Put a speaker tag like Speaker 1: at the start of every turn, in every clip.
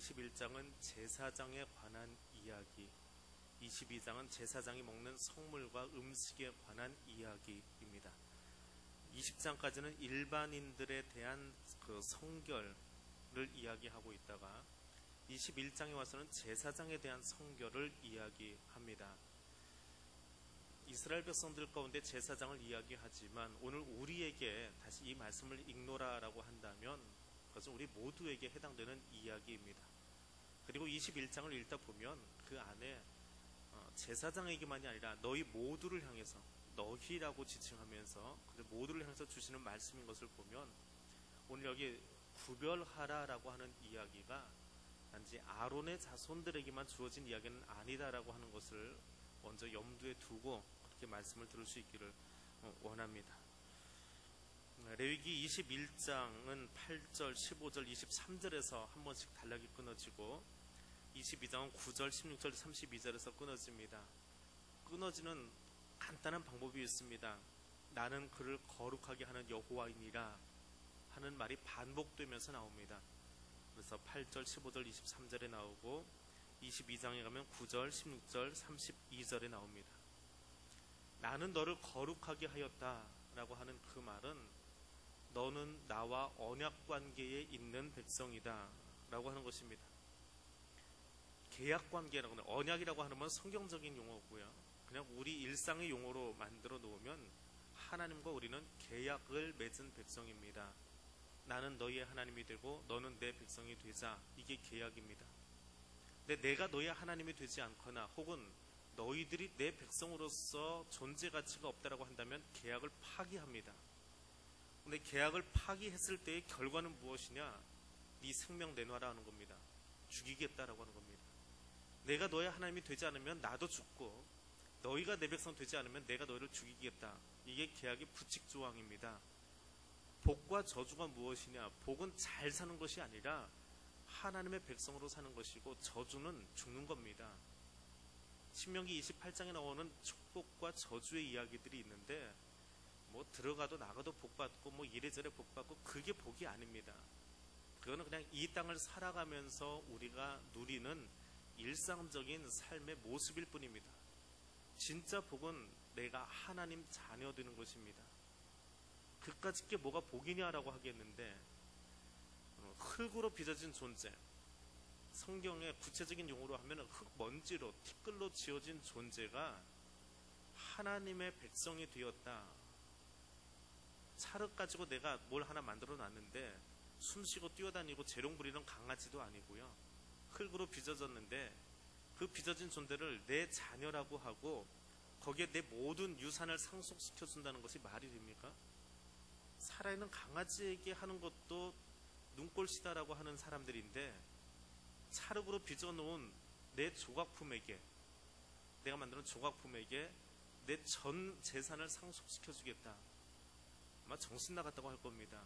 Speaker 1: 21장은 제사장에 관한 이야기, 22장은 제사장이 먹는 성물과 음식에 관한 이야기입니다. 20장까지는 일반인들에 대한 그 성결을 이야기하고 있다가 21장에 와서는 제사장에 대한 성결을 이야기합니다. 이스라엘 백성들 가운데 제사장을 이야기하지만 오늘 우리에게 다시 이 말씀을 읽노라라고 한다면 그것은 우리 모두에게 해당되는 이야기입니다. 그리고 21장을 읽다 보면 그 안에 제사장에게만이 아니라 너희 모두를 향해서 너희라고 지칭하면서 모두를 향해서 주시는 말씀인 것을 보면 오늘 여기 구별하라라고 하는 이야기가 단지 아론의 자손들에게만 주어진 이야기는 아니다라고 하는 것을 먼저 염두에 두고 그렇게 말씀을 들을 수 있기를 원합니다. 레위기 21장은 8절, 15절, 23절에서 한 번씩 단락이 끊어지고 22장은 9절, 16절, 32절에서 끊어집니다. 끊어지는 간단한 방법이 있습니다. 나는 그를 거룩하게 하는 여호와이니라 하는 말이 반복되면서 나옵니다. 그래서 8절, 15절, 23절에 나오고 22장에 가면 9절, 16절, 32절에 나옵니다. 나는 너를 거룩하게 하였다 라고 하는 그 말은 너는 나와 언약관계에 있는 백성이다 라고 하는 것입니다. 계약관계라고 하는, 언약이라고 하는 건 성경적인 용어고요. 그냥 우리 일상의 용어로 만들어 놓으면 하나님과 우리는 계약을 맺은 백성입니다. 나는 너희의 하나님이 되고 너는 내 백성이 되자, 이게 계약입니다. 근데 내가 너희의 하나님이 되지 않거나 혹은 너희들이 내 백성으로서 존재 가치가 없다라고 한다면 계약을 파기합니다. 근데 계약을 파기했을 때의 결과는 무엇이냐? 네 생명 내놔라 하는 겁니다. 죽이겠다라고 하는 겁니다. 내가 너의 하나님이 되지 않으면 나도 죽고 너희가 내 백성 되지 않으면 내가 너희를 죽이겠다. 이게 계약의 부칙 조항입니다. 복과 저주가 무엇이냐? 복은 잘 사는 것이 아니라 하나님의 백성으로 사는 것이고 저주는 죽는 겁니다. 신명기 28장에 나오는 축복과 저주의 이야기들이 있는데 뭐 들어가도 나가도 복받고 뭐 이래저래 복받고 그게 복이 아닙니다. 그거는 그냥 이 땅을 살아가면서 우리가 누리는 일상적인 삶의 모습일 뿐입니다. 진짜 복은 내가 하나님 자녀 되는 것입니다. 그까짓 게 뭐가 복이냐라고 하겠는데 흙으로 빚어진 존재, 성경의 구체적인 용어로 하면 흙먼지로 티끌로 지어진 존재가 하나님의 백성이 되었다. 찰흙 가지고 내가 뭘 하나 만들어 놨는데 숨쉬고 뛰어다니고 재롱 부리는 강아지도 아니고요. 흙으로 빚어졌는데 그 빚어진 존재를 내 자녀라고 하고 거기에 내 모든 유산을 상속시켜 준다는 것이 말이 됩니까? 살아있는 강아지에게 하는 것도 눈꼴시다라고 하는 사람들인데 찰흙으로 빚어놓은 내 조각품에게, 내가 만드는 조각품에게 내 전 재산을 상속시켜 주겠다. 아마 정신 나갔다고 할 겁니다.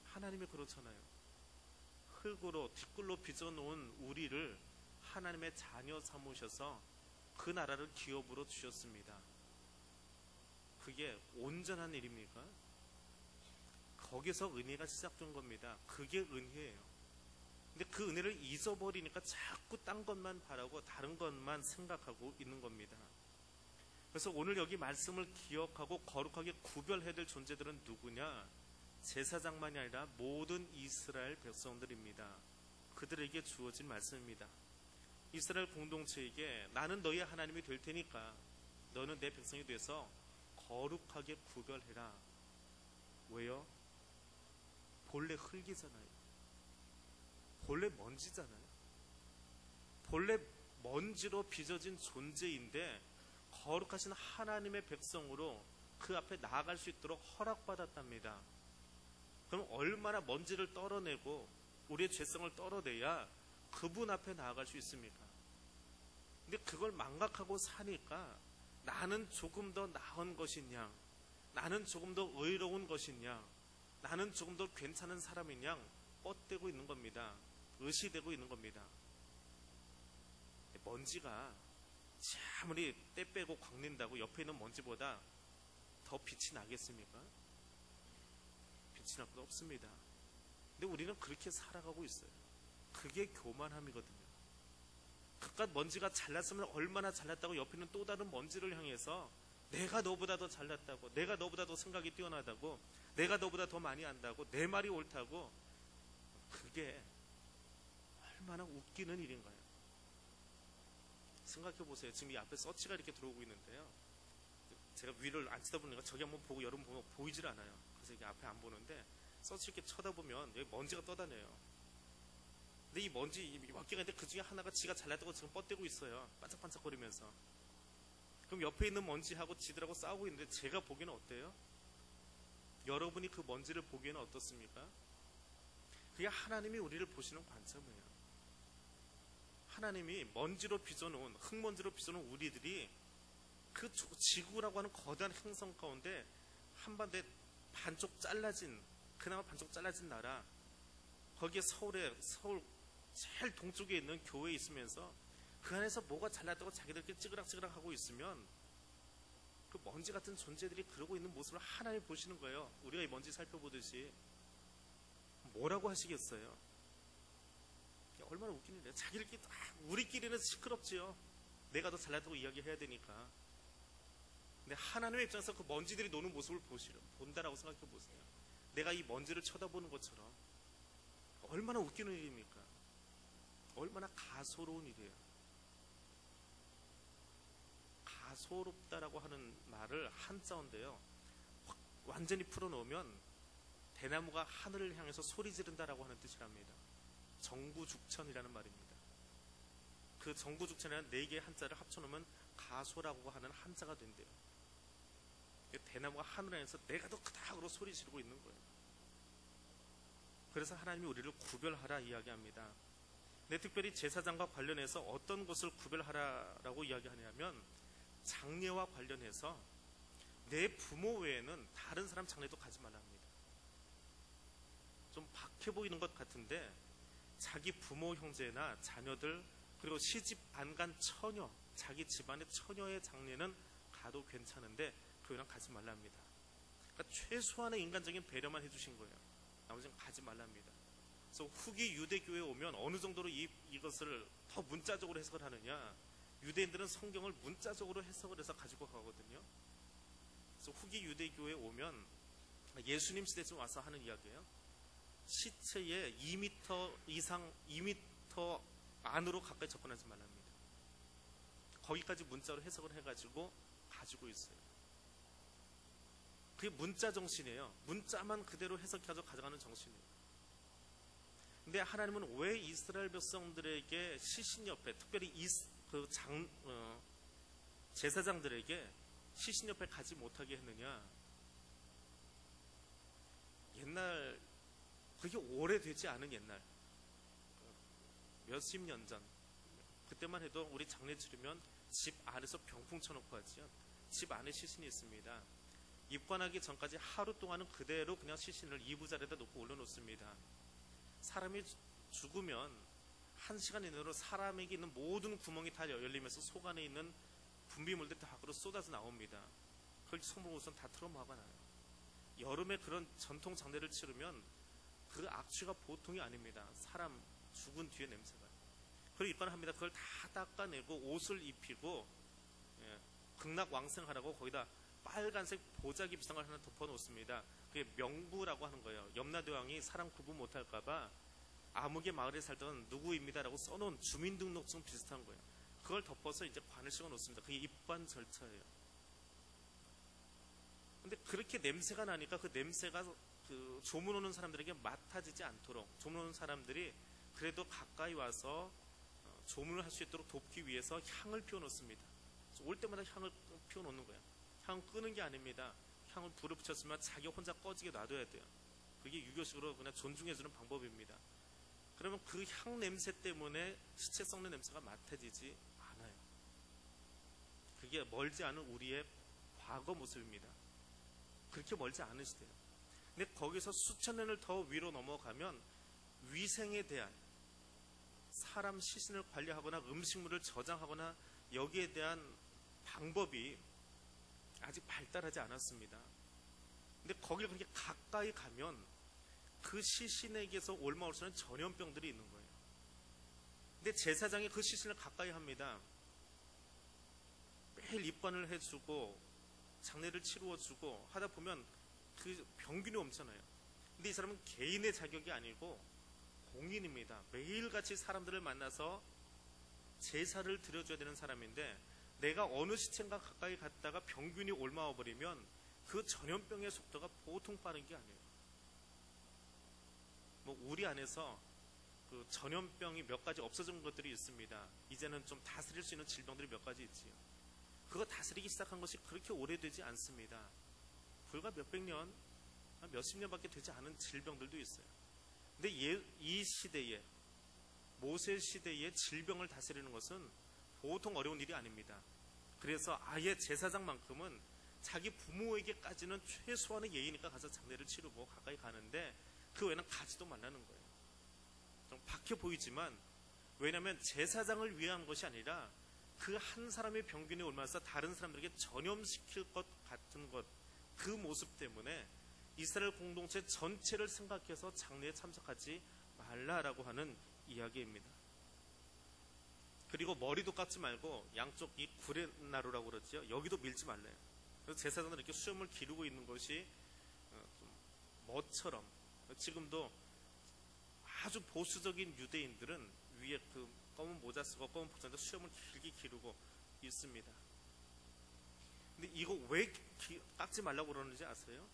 Speaker 1: 하나님이 그렇잖아요. 흙으로 티끌로 빚어놓은 우리를 하나님의 자녀 삼으셔서 그 나라를 기업으로 주셨습니다. 그게 온전한 일입니까? 거기서 은혜가 시작된 겁니다. 그게 은혜예요. 근데 그 은혜를 잊어버리니까 자꾸 딴 것만 바라고 다른 것만 생각하고 있는 겁니다. 그래서 오늘 여기 말씀을 기억하고 거룩하게 구별해야 될 존재들은 누구냐? 제사장만이 아니라 모든 이스라엘 백성들입니다. 그들에게 주어진 말씀입니다. 이스라엘 공동체에게 나는 너희의 하나님이 될 테니까 너는 내 백성이 돼서 거룩하게 구별해라. 왜요? 본래 흙이잖아요. 본래 먼지잖아요. 본래 먼지로 빚어진 존재인데 거룩하신 하나님의 백성으로 그 앞에 나아갈 수 있도록 허락받았답니다. 그럼 얼마나 먼지를 떨어내고 우리의 죄성을 떨어내야 그분 앞에 나아갈 수 있습니까? 근데 그걸 망각하고 사니까 나는 조금 더 나은 것이냐, 나는 조금 더 의로운 것이냐, 나는 조금 더 괜찮은 사람이냐 뻗대고 있는 겁니다. 의시되고 있는 겁니다. 먼지가 아무리 때 빼고 광낸다고 옆에 있는 먼지보다 더 빛이 나겠습니까? 빛이 날 것 없습니다. 근데 우리는 그렇게 살아가고 있어요. 그게 교만함이거든요. 그깟 먼지가 잘났으면 얼마나 잘났다고 옆에 있는 또 다른 먼지를 향해서 내가 너보다 더 잘났다고, 내가 너보다 더 생각이 뛰어나다고, 내가 너보다 더 많이 안다고, 내 말이 옳다고. 그게 얼마나 웃기는 일인가요? 생각해 보세요. 지금 이 앞에 서치가 이렇게 들어오고 있는데요. 제가 위를 안 쳐다보니까 저기 한번 보고 여러분 보면 보이질 않아요. 그래서 이게 앞에 안 보는데 서치 이렇게 쳐다보면 여기 먼지가 떠다녀요. 근데 이 먼지 몇 개가 있는데 그 중에 하나가 지가 잘났다고 지금 뻗대고 있어요. 반짝반짝거리면서. 그럼 옆에 있는 먼지하고 지들하고 싸우고 있는데 제가 보기에는 어때요? 여러분이 그 먼지를 보기에는 어떻습니까? 그게 하나님이 우리를 보시는 관점이에요. 하나님이 먼지로 빚어놓은, 흙먼지로 빚어놓은 우리들이 그 지구라고 하는 거대한 행성 가운데 한반도에 반쪽 잘라진, 그나마 반쪽 잘라진 나라, 거기에 서울 제일 동쪽에 있는 교회에 있으면서 그 안에서 뭐가 잘났다고 자기들끼리 찌그락찌그락 하고 있으면 그 먼지 같은 존재들이 그러고 있는 모습을 하나님 보시는 거예요. 우리가 이 먼지 살펴보듯이. 뭐라고 하시겠어요? 얼마나 웃기는 일이에요. 자기들끼리, 우리끼리는 시끄럽지요. 내가 더 잘났다고 이야기해야 되니까. 근데 하나님의 입장에서 그 먼지들이 노는 모습을 본다라고 생각해 보세요. 내가 이 먼지를 쳐다보는 것처럼. 얼마나 웃기는 일입니까? 얼마나 가소로운 일이에요. 가소롭다라고 하는 말을 한자어인데요, 완전히 풀어놓으면 대나무가 하늘을 향해서 소리 지른다라고 하는 뜻이랍니다. 정구죽천이라는 말입니다. 그 정구죽천이라는 4개의 한자를 합쳐놓으면 가소라고 하는 한자가 된대요. 대나무가 하늘을 향해서 내가 더 크다고 소리 지르고 있는 거예요. 그래서 하나님이 우리를 구별하라 이야기합니다. 근데 특별히 제사장과 관련해서 어떤 것을 구별하라라고 이야기하냐면 장례와 관련해서 내 부모 외에는 다른 사람 장례도 가지 말라 합니다. 좀 박해 보이는 것 같은데 자기 부모 형제나 자녀들, 그리고 시집 안 간 처녀, 자기 집안의 처녀의 장례는 가도 괜찮은데 교회는 가지 말라 합니다. 그러니까 최소한의 인간적인 배려만 해주신 거예요. 나머지는 가지 말라 합니다. 그래서 후기 유대교회에 오면 어느 정도로 이것을 더 문자적으로 해석을 하느냐, 유대인들은 성경을 문자적으로 해석을 해서 가지고 가거든요. 그래서 후기 유대교회에 오면 예수님 시대쯤 와서 하는 이야기예요. 시체에 2m 이상, 2m 안으로 가까이 접근하지 말라 합니다. 거기까지 문자로 해석을 해가지고 가지고 있어요. 그게 문자 정신이에요. 문자만 그대로 해석해서 가져가는 정신이에요. 근데 하나님은 왜 이스라엘 백성들에게 시신 옆에, 특별히 제사장들에게 시신 옆에 가지 못하게 했느냐? 옛날, 그게 오래되지 않은 옛날, 몇십 년 전, 그때만 해도 우리 장례 치르면 집 안에서 병풍 쳐놓고 하지요. 집 안에 시신이 있습니다. 입관하기 전까지 하루 동안은 그대로 그냥 시신을 이부자리에다 놓고 올려놓습니다. 사람이 죽으면 1시간 이내로 사람에게 있는 모든 구멍이 다 열리면서 속 안에 있는 분비물들이 다 밖으로 쏟아져 나옵니다. 그걸 손으로 우선 다 틀어막아 놔요. 여름에 그런 전통 장례를 치르면 그 악취가 보통이 아닙니다. 사람 죽은 뒤에 냄새가. 그리고 입관합니다. 그걸 다 닦아내고 옷을 입히고, 극락왕생하라고 거기다 빨간색 보자기 비슷한 걸 하나 덮어놓습니다. 그게 명부라고 하는 거예요. 염라대왕이 사람 구분 못할까봐 암흑의 마을에 살던 누구입니다라고 써놓은 주민등록증 비슷한 거예요. 그걸 덮어서 이제 관을 씌워놓습니다. 그게 입관 절차예요. 근데 그렇게 냄새가 나니까 그 냄새가 그 조문 오는 사람들에게 맡아지지 않도록, 조문 오는 사람들이 그래도 가까이 와서 조문을 할 수 있도록 돕기 위해서 향을 피워놓습니다. 올 때마다 향을 피워놓는 거예요. 향 끄는 게 아닙니다. 향을 불을 붙였으면 자기 혼자 꺼지게 놔둬야 돼요. 그게 유교식으로 그냥 존중해주는 방법입니다. 그러면 그 향 냄새 때문에 시체 썩는 냄새가 맡아지지 않아요. 그게 멀지 않은 우리의 과거 모습입니다. 그렇게 멀지 않으시대요. 근데 거기서 수천 년을 더 위로 넘어가면 위생에 대한, 사람 시신을 관리하거나 음식물을 저장하거나 여기에 대한 방법이 아직 발달하지 않았습니다. 근데 거기를 그렇게 가까이 가면 그 시신에게서 옮아올 수 있는 전염병들이 있는 거예요. 근데 제사장이 그 시신을 가까이 합니다. 매일 입관을 해주고 장례를 치루어주고 하다 보면 그 병균이 없잖아요. 근데 이 사람은 개인의 자격이 아니고 공인입니다. 매일같이 사람들을 만나서 제사를 드려줘야 되는 사람인데, 내가 어느 시체인가 가까이 갔다가 병균이 옮아와 버리면 그 전염병의 속도가 보통 빠른 게 아니에요. 뭐 우리 안에서 그 전염병이 몇 가지 없어진 것들이 있습니다. 이제는 좀 다스릴 수 있는 질병들이 몇 가지 있지요. 그거 다스리기 시작한 것이 그렇게 오래되지 않습니다. 불과 몇백 년, 몇십 년밖에 되지 않은 질병들도 있어요. 근데 이 시대에, 모세 시대의 질병을 다스리는 것은 보통 어려운 일이 아닙니다. 그래서 아예 제사장만큼은 자기 부모에게까지는 최소한의 예의니까 가서 장례를 치르고 가까이 가는데, 그 외에는 가지도 말라는 거예요. 좀 박혀 보이지만, 왜냐하면 제사장을 위한 것이 아니라 그 한 사람의 병균이 옮아서 다른 사람들에게 전염시킬 것 같은 것, 그 모습 때문에 이스라엘 공동체 전체를 생각해서 장례에 참석하지 말라라고 하는 이야기입니다. 그리고 머리도 깎지 말고 양쪽 이 구레나루라고 그러죠. 여기도 밀지 말래요. 그래서 제사장들은 이렇게 수염을 기르고 있는 것이 좀 멋처럼, 지금도 아주 보수적인 유대인들은 위에 그 검은 모자 쓰고 검은 복장에 수염을 길게 기르고 있습니다. 근데 이거 왜 깎지 말라고 그러는지 아세요?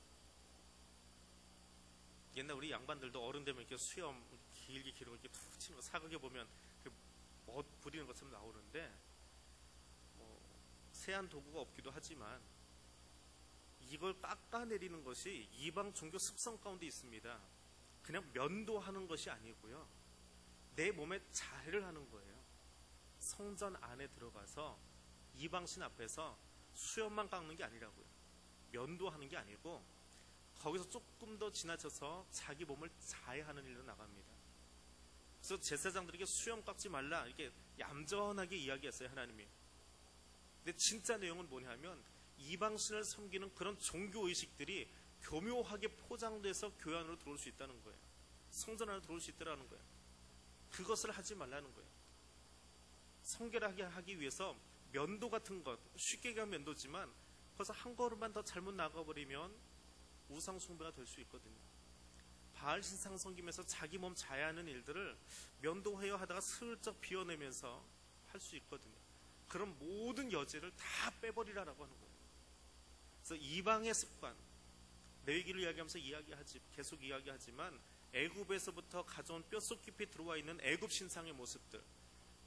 Speaker 1: 옛날 우리 양반들도 어른 되면 이렇게 수염 길게 기르고 이렇게 툭 치는 거 사극에 보면 멋 부리는 것처럼 나오는데, 세안 도구가 없기도 하지만 이걸 깎아내리는 것이 이방 종교 습성 가운데 있습니다. 그냥 면도하는 것이 아니고요, 내 몸에 자해를 하는 거예요. 성전 안에 들어가서 이방신 앞에서 수염만 깎는 게 아니라고요. 면도하는 게 아니고 거기서 조금 더 지나쳐서 자기 몸을 자해하는 일로 나갑니다. 그래서 제사장들에게 수염 깎지 말라 이렇게 얌전하게 이야기했어요, 하나님이. 근데 진짜 내용은 뭐냐면, 이방신을 섬기는 그런 종교의식들이 교묘하게 포장돼서 교회 안으로 들어올 수 있다는 거예요. 성전 안으로 들어올 수 있다는 거예요. 그것을 하지 말라는 거예요. 성결하게 하기 위해서 면도 같은 것, 쉽게 가면 면도지만 거기서 한 걸음만 더 잘못 나가버리면 우상 숭배가 될 수 있거든요. 바알 신상 섬기면서 자기 몸 자해하는 일들을 면도해요 하다가 슬쩍 비워내면서 할 수 있거든요. 그런 모든 여지를 다 빼버리라라고 하는 거예요. 그래서 이방의 습관, 레위기를 이야기하면서 계속 이야기하지만, 애굽에서부터 가져온 뼛속 깊이 들어와 있는 애굽 신상의 모습들,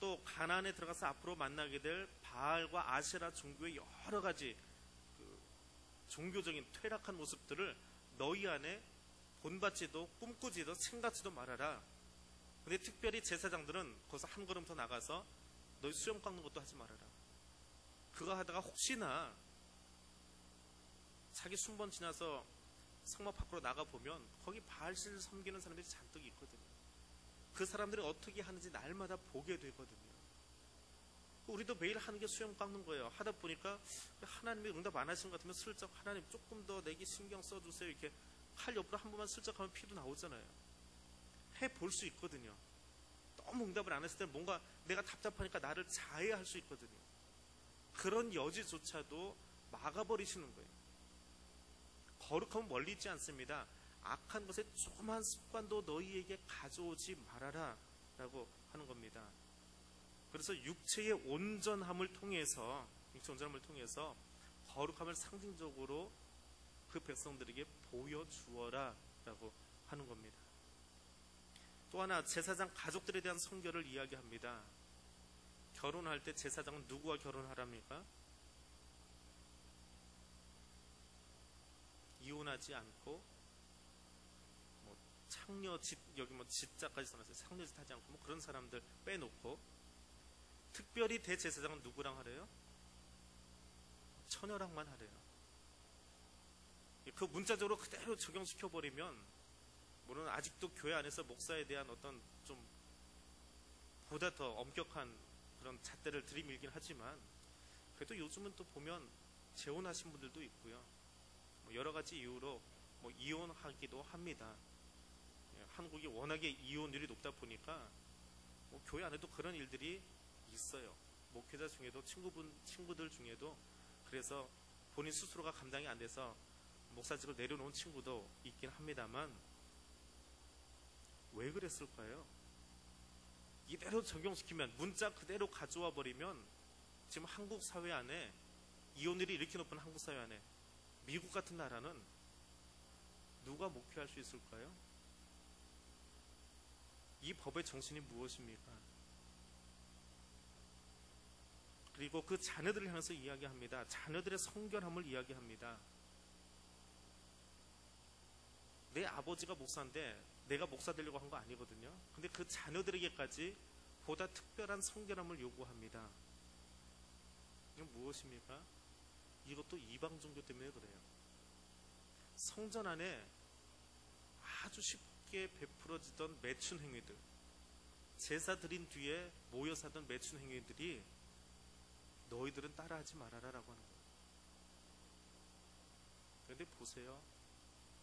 Speaker 1: 또 가나안에 들어가서 앞으로 만나게 될 바알과 아세라 종교의 여러 가지 종교적인 퇴락한 모습들을 너희 안에 본받지도 꿈꾸지도 생각지도 말아라. 근데 특별히 제사장들은 거기서 한 걸음 더 나가서 너희 수염 깎는 것도 하지 말아라. 그거 하다가 혹시나 자기 순번 지나서 성막 밖으로 나가보면 거기 바알신을 섬기는 사람들이 잔뜩 있거든요. 그 사람들이 어떻게 하는지 날마다 보게 되거든요. 우리도 매일 하는 게 수염 깎는 거예요. 하다 보니까 하나님이 응답 안 하신 것 같으면 슬쩍 하나님 조금 더 내게 신경 써주세요. 이렇게 칼 옆으로 한 번만 슬쩍 하면 피도 나오잖아요. 해볼 수 있거든요. 너무 응답을 안 했을 때 뭔가 내가 답답하니까 나를 자해할 수 있거든요. 그런 여지조차도 막아버리시는 거예요. 거룩함은 멀리 있지 않습니다. 악한 것의 조그만 습관도 너희에게 가져오지 말아라 라고 하는 겁니다. 그래서 육체의 온전함을 통해서 거룩함을 상징적으로 그 백성들에게 보여주어라 라고 하는 겁니다. 또 하나, 제사장 가족들에 대한 성결을 이야기합니다. 결혼할 때 제사장은 누구와 결혼하랍니까? 이혼하지 않고, 창녀짓, 여기 짓자까지 써놨어요. 창녀짓 하지 않고, 그런 사람들 빼놓고, 특별히 대제사장은 누구랑 하래요? 처녀랑만 하래요. 그 문자적으로 그대로 적용시켜버리면, 물론 아직도 교회 안에서 목사에 대한 어떤 좀 보다 더 엄격한 그런 잣대를 들이밀긴 하지만, 그래도 요즘은 또 보면 재혼하신 분들도 있고요. 여러 가지 이유로 이혼하기도 합니다. 한국이 워낙에 이혼율이 높다 보니까 교회 안에도 그런 일들이 있어요. 목회자 중에도 친구들 중에도 그래서 본인 스스로가 감당이 안 돼서 목사직을 내려놓은 친구도 있긴 합니다만 왜 그랬을까요? 이대로 적용시키면 문자 그대로 가져와 버리면 지금 한국 사회 안에 이혼율이 이렇게 높은 한국 사회 안에 미국 같은 나라는 누가 목회할 수 있을까요? 이 법의 정신이 무엇입니까? 그리고 그 자녀들을 향해서 이야기합니다. 자녀들의 성결함을 이야기합니다. 내 아버지가 목사인데 내가 목사 되려고 한 거 아니거든요. 근데 그 자녀들에게까지 보다 특별한 성결함을 요구합니다. 이건 무엇입니까? 이것도 이방 종교 때문에 그래요. 성전 안에 아주 쉽게 베풀어지던 매춘 행위들, 제사 드린 뒤에 모여 사던 매춘 행위들이 너희들은 따라하지 말아라라고 하는 거예요. 그런데 보세요.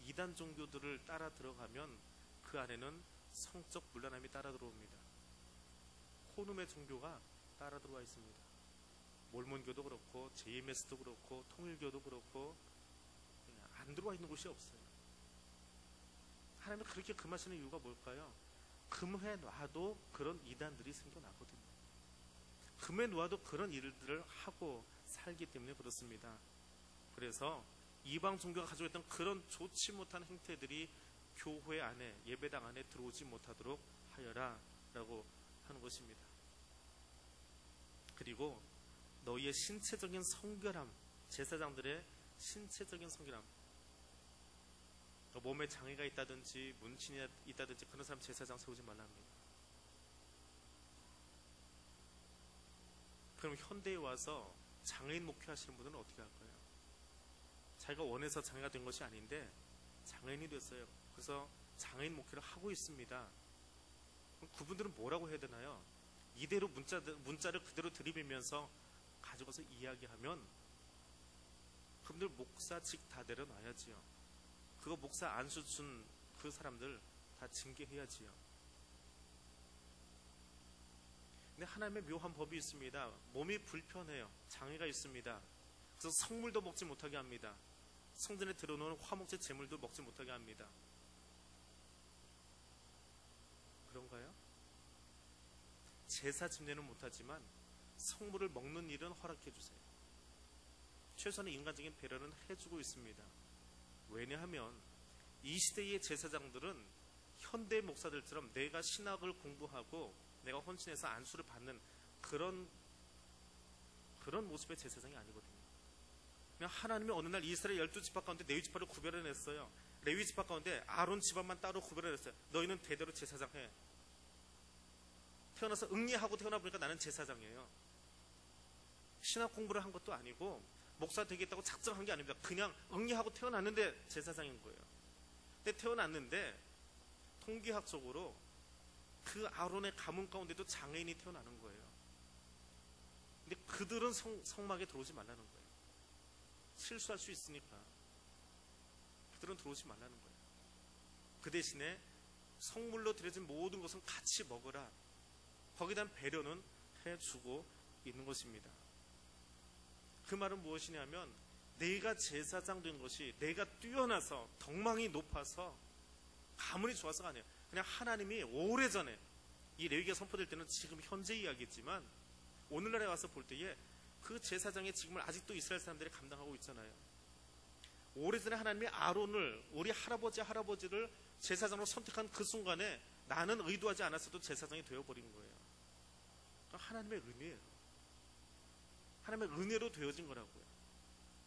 Speaker 1: 이단 종교들을 따라 들어가면 그 안에는 성적 문란함이 따라 들어옵니다. 코누의 종교가 따라 들어와 있습니다. 몰몬교도 그렇고 JMS도 그렇고 통일교도 그렇고 안 들어와 있는 곳이 없어요. 하나님은 그렇게 금하시는 이유가 뭘까요? 금해 놔도 그런 이단들이 생겨나거든요. 금해 놓아도 그런 일들을 하고 살기 때문에 그렇습니다. 그래서 이방 종교가 가지고 있던 그런 좋지 못한 행태들이 교회 안에, 예배당 안에 들어오지 못하도록 하여라 라고 하는 것입니다. 그리고 너희의 신체적인 성결함, 제사장들의 신체적인 성결함, 몸에 장애가 있다든지 문신이 있다든지 그런 사람 제사장 세우지 말라 합니다. 그럼 현대에 와서 장애인 목회하시는 분들은 어떻게 할까요? 자기가 원해서 장애가 된 것이 아닌데 장애인이 됐어요. 그래서 장애인 목회를 하고 있습니다. 그럼 그분들은 뭐라고 해야 되나요? 이대로 문자를 그대로 들이밀면서 가져가서 이야기하면 그분들 목사직 다 내려놔야지요. 그거 목사 안수 준 그 사람들 다 징계해야지요. 근데 하나님의 묘한 법이 있습니다. 몸이 불편해요. 장애가 있습니다. 그래서 성물도 먹지 못하게 합니다. 성전에 들어놓은 화목제 제물도 먹지 못하게 합니다. 그런가요? 제사 집례는 못하지만 성물을 먹는 일은 허락해 주세요. 최소한의 인간적인 배려는 해주고 있습니다. 왜냐하면 이 시대의 제사장들은 현대 목사들처럼 내가 신학을 공부하고 내가 헌신해서 안수를 받는 그런 모습의 제사장이 아니거든요. 그냥 하나님이 어느 날 이스라엘 12지파 가운데 레위 지파를 구별해냈어요. 레위 지파 가운데 아론 집안만 따로 구별해냈어요. 너희는 대대로 제사장 해. 태어나서 응리하고 태어나 보니까 나는 제사장이에요. 신학 공부를 한 것도 아니고 목사 되겠다고 작정한 게 아닙니다. 그냥 응리하고 태어났는데 제사장인 거예요. 근데 태어났는데 통계학적으로 그 아론의 가문 가운데도 장애인이 태어나는 거예요. 근데 그들은 성막에 들어오지 말라는 거예요. 실수할 수 있으니까 그들은 들어오지 말라는 거예요. 그 대신에 성물로 드려진 모든 것은 같이 먹으라. 거기에 대한 배려는 해주고 있는 것입니다. 그 말은 무엇이냐면 내가 제사장 된 것이 내가 뛰어나서 덕망이 높아서 가문이 좋아서가 아니에요. 그냥 하나님이 오래전에 이 레위기가 선포될 때는 지금 현재 이야기지만 오늘날에 와서 볼 때에 그 제사장의 직임을 아직도 이스라엘 사람들이 감당하고 있잖아요. 오래전에 하나님이 아론을 우리 할아버지를 제사장으로 선택한 그 순간에 나는 의도하지 않았어도 제사장이 되어버린 거예요. 하나님의 은혜예요. 하나님의 은혜로 되어진 거라고요.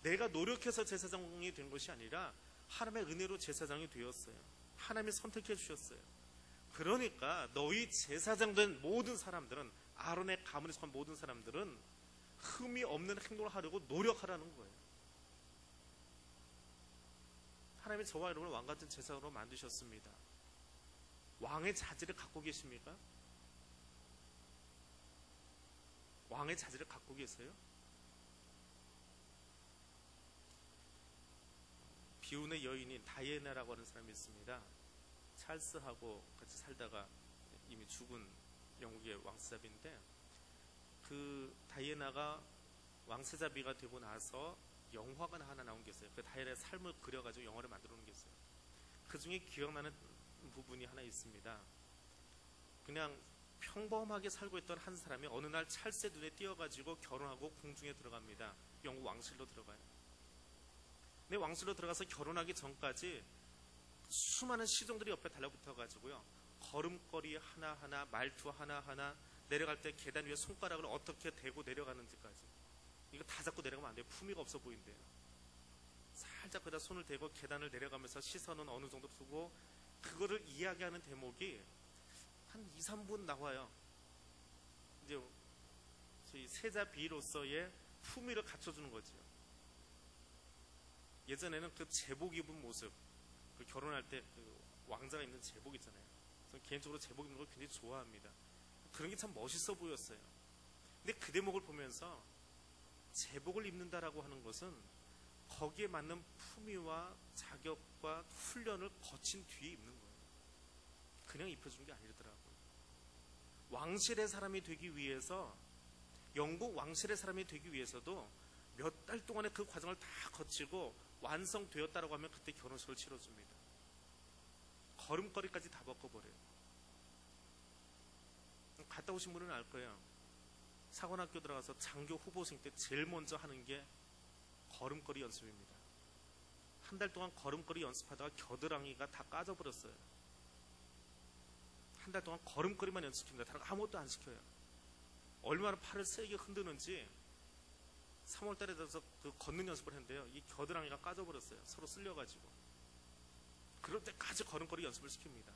Speaker 1: 내가 노력해서 제사장이 된 것이 아니라 하나님의 은혜로 제사장이 되었어요. 하나님이 선택해 주셨어요. 그러니까 너희 제사장 된 모든 사람들은, 아론의 가문에 속한 모든 사람들은 흠이 없는 행동을 하려고 노력하라는 거예요. 하나님이 저와 여러분을 왕같은 제사장으로 만드셨습니다. 왕의 자질을 갖고 계십니까? 왕의 자질을 갖고 계세요? 비운의 여인인 다이애나라고 하는 사람이 있습니다. 찰스하고 같이 살다가 이미 죽은 영국의 왕세자비인데, 그 다이애나가 왕세자비가 되고 나서 영화가 하나 나온 게 있어요. 그 다이애나의 삶을 그려가지고 영화를 만들어 놓은 게 있어요. 그 중에 기억나는 부분이 하나 있습니다. 그냥 평범하게 살고 있던 한 사람이 어느 날 찰새 눈에 띄어가지고 결혼하고 궁중에 들어갑니다. 영국 왕실로 들어가요. 근데 왕실로 들어가서 결혼하기 전까지 수많은 시종들이 옆에 달라붙어가지고요, 걸음걸이 하나하나, 말투 하나하나, 내려갈 때 계단 위에 손가락을 어떻게 대고 내려가는지까지, 이거 다 잡고 내려가면 안 돼요. 품위가 없어 보인대요. 살짝 그다 손을 대고 계단을 내려가면서 시선은 어느 정도 두고, 그거를 이야기하는 대목이 한 2, 3분 나와요. 이제 저희 세자비로서의 품위를 갖춰주는 거죠. 예전에는 그 제복 입은 모습, 그 결혼할 때 그 왕자가 입는 제복 있잖아요. 저는 개인적으로 제복 입는 걸 굉장히 좋아합니다. 그런 게 참 멋있어 보였어요. 근데 그 대목을 보면서 제복을 입는다라고 하는 것은 거기에 맞는 품위와 자격과 훈련을 거친 뒤에 입는 거예요. 그냥 입혀주는 게 아니더라고요. 왕실의 사람이 되기 위해서, 영국 왕실의 사람이 되기 위해서도 몇 달 동안의 그 과정을 다 거치고 완성되었다라고 하면 그때 결혼식을 치러줍니다. 걸음걸이까지 다 바꿔버려요. 갔다 오신 분은 알 거예요. 사관학교 들어가서 장교 후보생 때 제일 먼저 하는 게 걸음걸이 연습입니다. 한 달 동안 걸음걸이 연습하다가 겨드랑이가 다 까져버렸어요. 한 달 동안 걸음걸이만 연습시킵니다. 다른 거 아무것도 안 시켜요. 얼마나 팔을 세게 흔드는지 3월달에 들어서 그 걷는 연습을 했는데요, 이 겨드랑이가 까져버렸어요. 서로 쓸려가지고. 그럴 때까지 걸음걸이 연습을 시킵니다.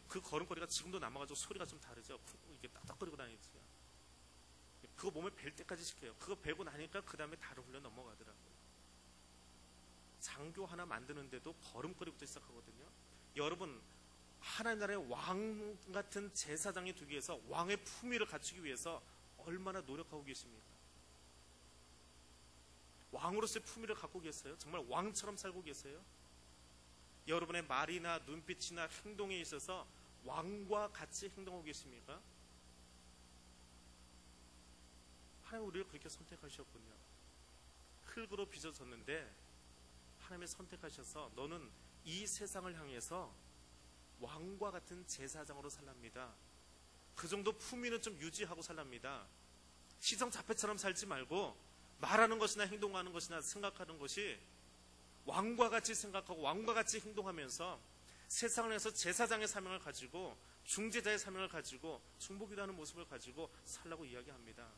Speaker 1: 그 걸음걸이가 지금도 남아가지고 소리가 좀 다르죠. 이게 딱딱거리고 다니죠. 그거 몸에 벨 때까지 시켜요. 그거 베고 나니까 그 다음에 다른 훈련 넘어가더라고요. 장교 하나 만드는데도 걸음걸이부터 시작하거든요. 여러분, 하나님 나라의 왕 같은 제사장이 되기 위해서, 왕의 품위를 갖추기 위해서 얼마나 노력하고 계십니까? 왕으로서의 품위를 갖고 계세요? 정말 왕처럼 살고 계세요? 여러분의 말이나 눈빛이나 행동에 있어서 왕과 같이 행동하고 계십니까? 하나님 우리를 그렇게 선택하셨군요. 흙으로 빚어졌는데 하나님이 선택하셔서 너는 이 세상을 향해서 왕과 같은 제사장으로 살랍니다. 그 정도 품위는 좀 유지하고 살랍니다. 시정잡혀처럼 살지 말고 말하는 것이나 행동하는 것이나 생각하는 것이 왕과 같이 생각하고 왕과 같이 행동하면서 세상을 향해서 제사장의 사명을 가지고, 중재자의 사명을 가지고, 중보기도하는 모습을 가지고 살라고 이야기합니다.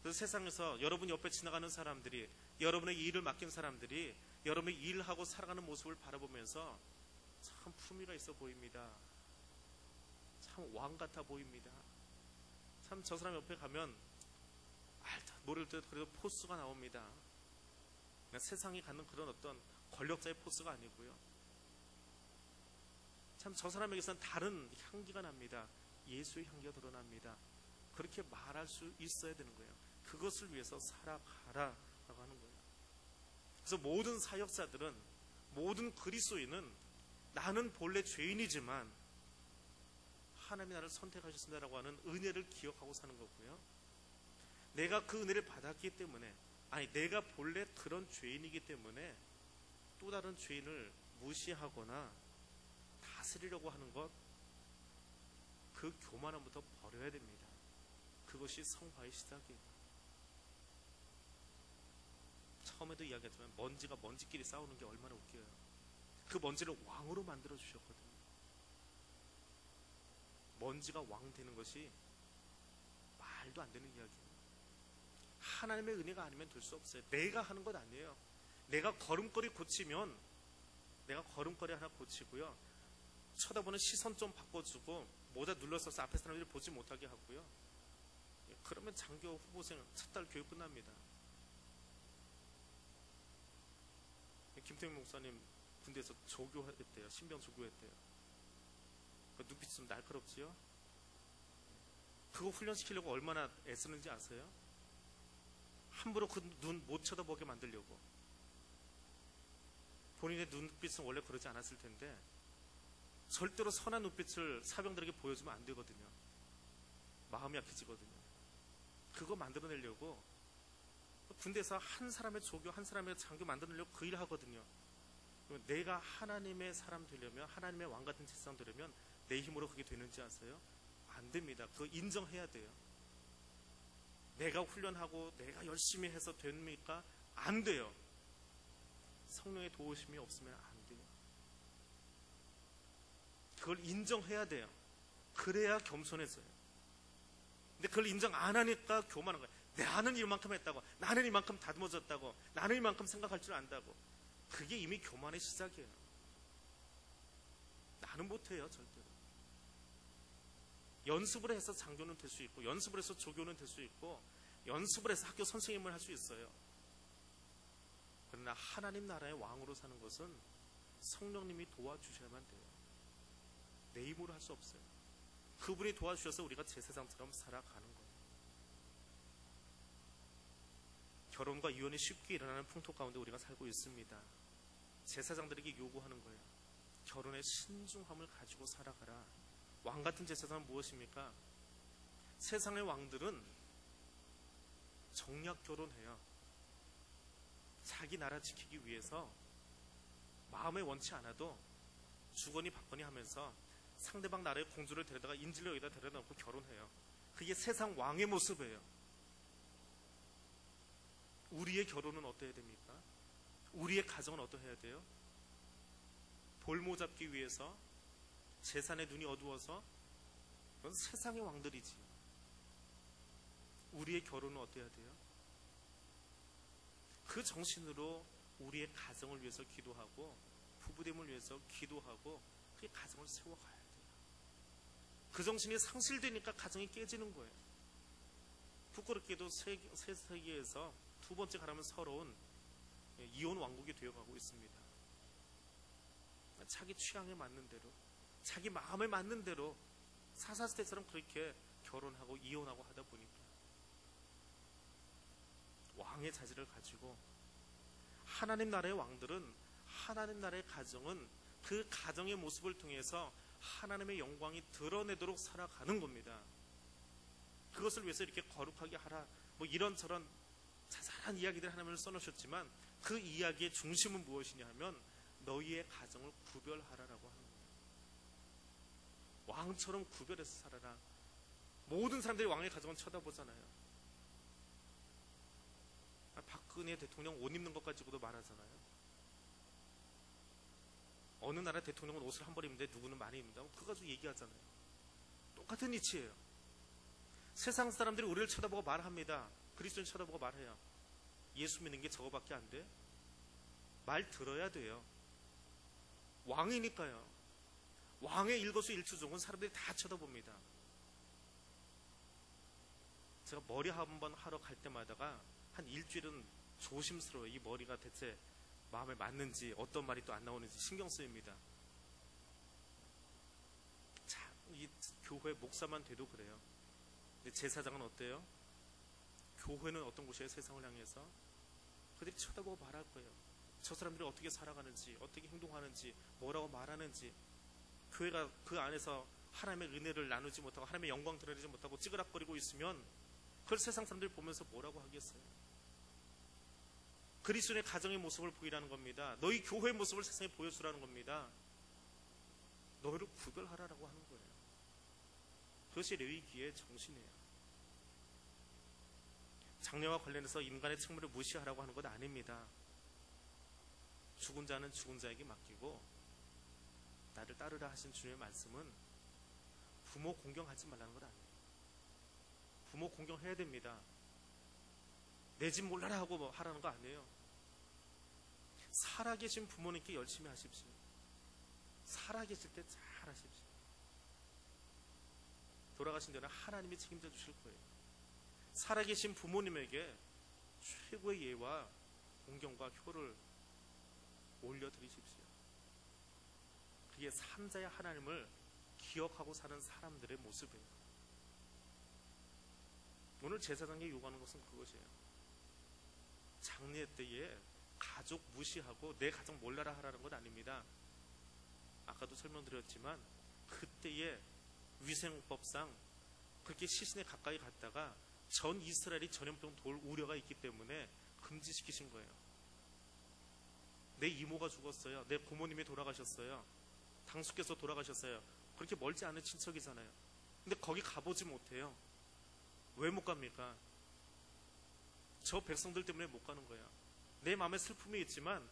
Speaker 1: 그래서 세상에서 여러분 옆에 지나가는 사람들이, 여러분의 일을 맡긴 사람들이 여러분의 일하고 살아가는 모습을 바라보면서 참 품위가 있어 보입니다. 참 왕 같아 보입니다. 참 저 사람 옆에 가면 모를 듯 그래도 포스가 나옵니다. 세상이 갖는 그런 어떤 권력자의 포스가 아니고요. 참 저 사람에게서는 다른 향기가 납니다. 예수의 향기가 드러납니다. 그렇게 말할 수 있어야 되는 거예요. 그것을 위해서 살아가라 라고 하는 거예요. 그래서 모든 사역자들은, 모든 그리스도인은 나는 본래 죄인이지만 하나님이 나를 선택하셨습니다라고 하는 은혜를 기억하고 사는 거고요. 내가 그 은혜를 받았기 때문에, 내가 본래 그런 죄인이기 때문에 또 다른 죄인을 무시하거나 다스리려고 하는 것, 그 교만함부터 버려야 됩니다. 그것이 성화의 시작이에요. 처음에도 이야기했지만 먼지가 먼지끼리 싸우는 게 얼마나 웃겨요. 그 먼지를 왕으로 만들어 주셨거든요. 먼지가 왕 되는 것이 말도 안 되는 이야기예요. 하나님의 은혜가 아니면 될 수 없어요. 내가 하는 것 아니에요. 내가 걸음걸이 고치면, 내가 걸음걸이 하나 고치고요, 쳐다보는 시선 좀 바꿔주고 모자 눌러서서 앞에 사람들이 보지 못하게 하고요, 그러면 장교 후보생 첫 달 교육 끝납니다. 김태형 목사님 군대에서 조교했대요. 신병 조교했대요. 눈빛이 좀 날카롭지요? 그거 훈련시키려고 얼마나 애쓰는지 아세요? 함부로 그 눈 못 쳐다보게 만들려고. 본인의 눈빛은 원래 그러지 않았을 텐데 절대로 선한 눈빛을 사병들에게 보여주면 안 되거든요. 마음이 약해지거든요. 그거 만들어내려고 군대에서 한 사람의 조교, 한 사람의 장교 만들어내려고 그 일을 하거든요. 내가 하나님의 사람 되려면, 하나님의 왕 같은 세상 되려면 내 힘으로 그게 되는지 아세요? 안 됩니다. 그거 인정해야 돼요. 내가 훈련하고 내가 열심히 해서 됩니까? 안 돼요. 성령의 도우심이 없으면 안 돼요. 그걸 인정해야 돼요. 그래야 겸손해져요. 근데 그걸 인정 안 하니까 교만한 거예요. 나는 이만큼 했다고, 나는 이만큼 다듬어졌다고, 나는 이만큼 생각할 줄 안다고. 그게 이미 교만의 시작이에요. 나는 못해요, 절대로. 연습을 해서 장교는 될 수 있고, 연습을 해서 조교는 될 수 있고, 연습을 해서 학교 선생님을 할 수 있어요. 그러나 하나님 나라의 왕으로 사는 것은 성령님이 도와주셔야만 돼요. 내 힘으로 할 수 없어요. 그분이 도와주셔서 우리가 제사장처럼 살아가는 거예요. 결혼과 이혼이 쉽게 일어나는 풍토 가운데 우리가 살고 있습니다. 제사장들에게 요구하는 거예요. 결혼의 신중함을 가지고 살아가라. 왕 같은 제사장은 무엇입니까? 세상의 왕들은 정략 결혼해요. 자기 나라 지키기 위해서 마음에 원치 않아도 주거니 받거니 하면서 상대방 나라의 공주를 데려다가 인질로 여기다 데려다 놓고 결혼해요. 그게 세상 왕의 모습이에요. 우리의 결혼은 어떠해야 됩니까? 우리의 가정은 어떠해야 돼요? 볼모 잡기 위해서 재산의 눈이 어두워서 그건 세상의 왕들이지. 우리의 결혼은 어떠해야 돼요? 그 정신으로 우리의 가정을 위해서 기도하고 부부됨을 위해서 기도하고 그 가정을 세워가야 돼요. 그 정신이 상실되니까 가정이 깨지는 거예요. 부끄럽게도 세계에서 두 번째 가라면 서러운 이혼 왕국이 되어가고 있습니다. 자기 취향에 맞는 대로, 자기 마음에 맞는 대로 사사시대처럼 그렇게 결혼하고 이혼하고 하다 보니까 왕의 자질을 가지고 하나님 나라의 왕들은, 하나님 나라의 가정은 그 가정의 모습을 통해서 하나님의 영광이 드러내도록 살아가는 겁니다. 그것을 위해서 이렇게 거룩하게 하라, 뭐 이런저런 자잘한 이야기들 하나님을 써놓으셨지만 그 이야기의 중심은 무엇이냐 하면 너희의 가정을 구별하라라고 하는 거예요. 왕처럼 구별해서 살아라. 모든 사람들이 왕의 가정을 쳐다보잖아요. 박근혜 대통령 옷 입는 것 가지고도 말하잖아요. 어느 나라 대통령은 옷을 한 벌 입는데 누구는 많이 입는다고 그거 가지고 얘기하잖아요. 똑같은 이치예요. 세상 사람들이 우리를 쳐다보고 말합니다. 그리스도인 쳐다보고 말해요. 예수 믿는 게 저거밖에 안 돼? 말 들어야 돼요. 왕이니까요. 왕의 일거수일투족은 사람들이 다 쳐다봅니다. 제가 머리 한번 하러 갈 때마다가 한 일주일은 조심스러워요. 이 머리가 대체 마음에 맞는지, 어떤 말이 또 안 나오는지 신경 쓰입니다. 자, 이 교회 목사만 돼도 그래요. 근데 제사장은 어때요? 교회는 어떤 곳이에요? 세상을 향해서 그들이 쳐다보고 말할 거예요. 저 사람들이 어떻게 살아가는지, 어떻게 행동하는지, 뭐라고 말하는지. 교회가 그 안에서 하나님의 은혜를 나누지 못하고 하나님의 영광 드러내지 못하고 찌그락거리고 있으면 그걸 세상 사람들이 보면서 뭐라고 하겠어요? 그리스도의 가정의 모습을 보이라는 겁니다. 너희 교회의 모습을 세상에 보여주라는 겁니다. 너희를 구별하라라고 하는 거예요. 그것이 레위기의 정신이에요. 장래와 관련해서 인간의 책무를 무시하라고 하는 것 아닙니다. 죽은 자는 죽은 자에게 맡기고 나를 따르라 하신 주님의 말씀은 부모 공경하지 말라는 것 아니에요. 부모 공경해야 됩니다. 내 집 몰라라 하고 뭐 하라는 거 아니에요. 살아계신 부모님께 열심히 하십시오. 살아계실 때 잘 하십시오. 돌아가신 데는 하나님이 책임져 주실 거예요. 살아계신 부모님에게 최고의 예와 공경과 효를 올려드리십시오. 그게 삼자의 하나님을 기억하고 사는 사람들의 모습이에요. 오늘 제사장이 요구하는 것은 그것이에요. 장례 때에 가족 무시하고 내 가정 몰라라 하라는 건 아닙니다. 아까도 설명드렸지만 그때의 위생법상 그렇게 시신에 가까이 갔다가 전 이스라엘이 전염병 돌 우려가 있기 때문에 금지시키신 거예요. 내 이모가 죽었어요. 내 부모님이 돌아가셨어요. 당수께서 돌아가셨어요. 그렇게 멀지 않은 친척이잖아요. 근데 거기 가보지 못해요. 왜 못 갑니까? 저 백성들 때문에 못 가는 거예요. 내 마음에 슬픔이 있지만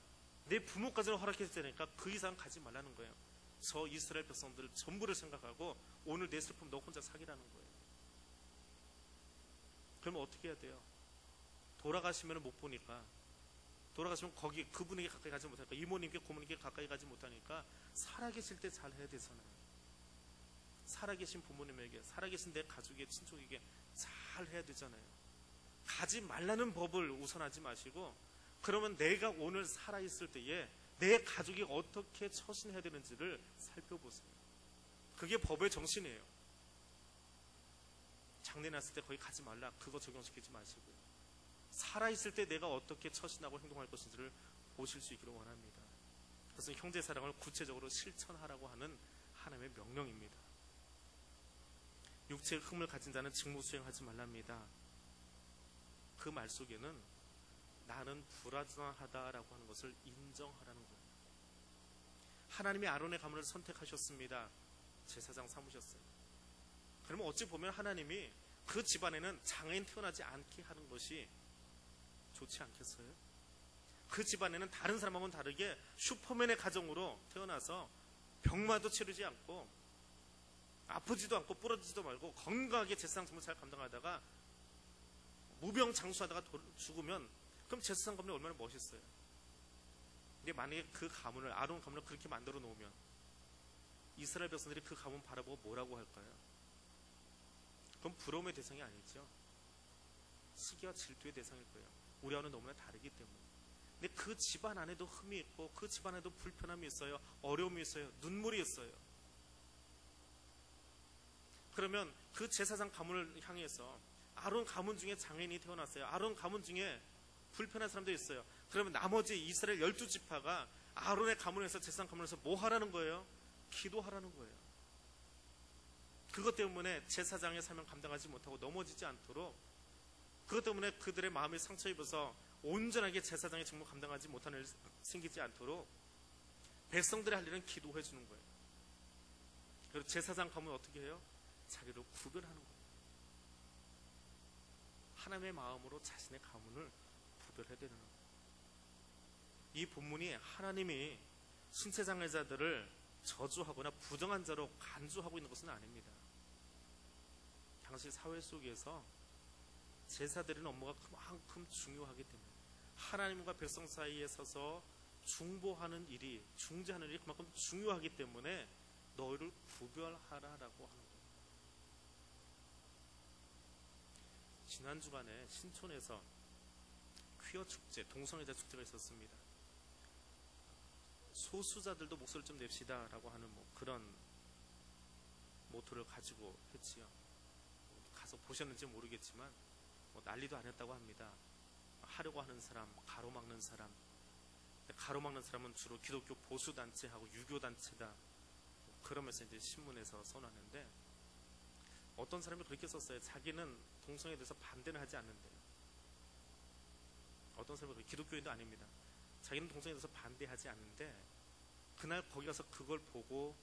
Speaker 1: 내 부모까지는 허락했으니까 그 이상 가지 말라는 거예요. 저 이스라엘 백성들 전부를 생각하고 오늘 내 슬픔 너 혼자 사기라는 거예요. 그러면 어떻게 해야 돼요? 돌아가시면 못 보니까, 돌아가시면 거기 그분에게 가까이 가지 못하니까, 이모님께 고모님께 가까이 가지 못하니까 살아계실 때 잘 해야 되잖아요. 살아계신 부모님에게, 살아계신 내 가족에게, 친족에게 잘 해야 되잖아요. 가지 말라는 법을 우선하지 마시고, 그러면 내가 오늘 살아있을 때에 내 가족이 어떻게 처신해야 되는지를 살펴보세요. 그게 법의 정신이에요. 장례 났을 때 거기 가지 말라, 그거 적용시키지 마시고요. 살아있을 때 내가 어떻게 처신하고 행동할 것인지를 보실 수 있기를 원합니다. 그것은 형제 사랑을 구체적으로 실천하라고 하는 하나님의 명령입니다. 육체의 흠을 가진 자는 직무 수행하지 말랍니다. 그 말 속에는 나는 불완전하다라고 하는 것을 인정하라는 거예요. 하나님이 아론의 가문을 선택하셨습니다. 제사장 삼으셨어요. 그러면 어찌 보면 하나님이 그 집안에는 장애인 태어나지 않게 하는 것이 좋지 않겠어요? 그 집안에는 다른 사람하고는 다르게 슈퍼맨의 가정으로 태어나서 병마도 치르지 않고 아프지도 않고 부러지지도 말고 건강하게 제사장 직무를 잘 감당하다가 무병장수하다가 죽으면 그럼 제사장 가문이 얼마나 멋있어요. 근데 만약에 그 가문을, 아론 가문을 그렇게 만들어 놓으면 이스라엘 백성들이 그 가문 바라보고 뭐라고 할까요? 그럼 부러움의 대상이 아니죠. 시기와 질투의 대상일 거예요. 우리와는 너무나 다르기 때문에. 근데 그 집안 안에도 흠이 있고 그 집안 안에도 불편함이 있어요. 어려움이 있어요. 눈물이 있어요. 그러면 그 제사장 가문을 향해서 아론 가문 중에 장애인이 태어났어요. 아론 가문 중에 불편한 사람도 있어요. 그러면 나머지 이스라엘 12지파가 아론의 가문에서, 제사장 가문에서 뭐 하라는 거예요? 기도하라는 거예요. 그것 때문에 제사장의 사명 감당하지 못하고 넘어지지 않도록, 그것 때문에 그들의 마음이 상처 입어서 온전하게 제사장의 직무 감당하지 못하는 일 생기지 않도록 백성들의 할 일은 기도해 주는 거예요. 그리고 제사장 가문은 어떻게 해요? 자기를 구별하는 거예요. 하나님의 마음으로 자신의 가문을 구별해야 되는 거예요. 이 본문이 하나님이 순체장애자들을 저주하거나 부정한 자로 간주하고 있는 것은 아닙니다. 당시 사회 속에서 제사 드리는 업무가 그만큼 중요하기 때문에 하나님과 백성 사이에 서서 중보하는 일이, 중재하는 일이 그만큼 중요하기 때문에 너희를 구별하라라고 하는 거예요. 지난 주간에 신촌에서 퀴어 축제, 동성애자 축제가 있었습니다. 소수자들도 목소리를 좀 냅시다 라고 하는 그런 모토를 가지고 했지요. 가서 보셨는지 모르겠지만 난리도 아니었다고 합니다. 하려고 하는 사람, 가로막는 사람. 가로막는 사람은 주로 기독교 보수단체하고 유교단체다, 그러면서 이제 신문에서 선언하는데, 어떤 사람이 그렇게 썼어요. 자기는 동성애에 대해서 반대는 하지 않는데요. 어떤 사람이, 기독교인도 아닙니다. 자기는 동성애에 대해서 반대하지 않는데 그날 거기 가서 그걸 보고